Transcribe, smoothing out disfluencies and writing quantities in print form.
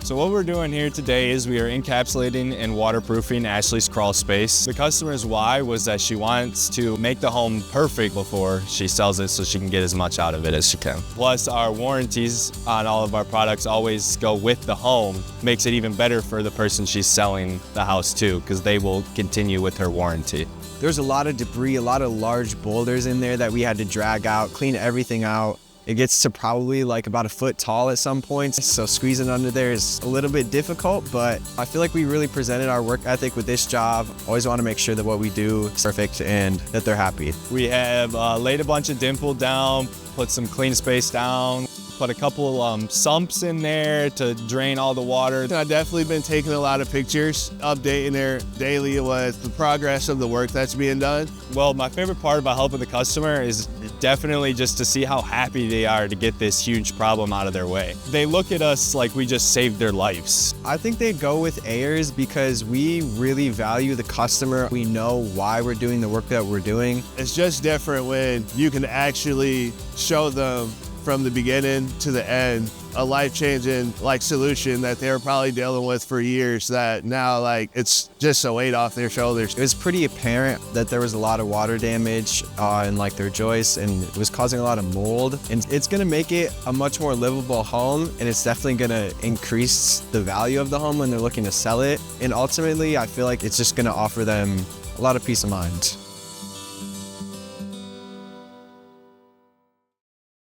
So what we're doing here today is we are encapsulating and waterproofing Ashley's crawl space. The customer's why was that she wants to make the home perfect before she sells it so she can get as much out of it as she can. Plus our warranties on all of our products always go with the home. Makes it even better for the person she's selling the house to because they will continue with her warranty. There's a lot of debris, a lot of large boulders in there that we had to drag out, clean everything out. It gets to probably like about a foot tall at some points, so squeezing under there is a little bit difficult, but I feel like we really presented our work ethic with this job. Always want to make sure that what we do is perfect and that they're happy. We have laid a bunch of dimple down, put some CleanSpace down, put a couple sumps in there to drain all the water. I've definitely been taking a lot of pictures, updating there daily with the progress of the work that's being done. Well, my favorite part about helping the customer is definitely just to see how happy they are to get this huge problem out of their way. They look at us like we just saved their lives. I think they'd go with Ayers because we really value the customer. We know why we're doing the work that we're doing. It's just different when you can actually show them from the beginning to the end a life-changing solution that they were probably dealing with for years that now it's just a weight off their shoulders. It was pretty apparent that there was a lot of water damage in their joists, and it was causing a lot of mold. And it's gonna make it a much more livable home, and it's definitely gonna increase the value of the home when they're looking to sell it. And ultimately, I feel like it's just gonna offer them a lot of peace of mind.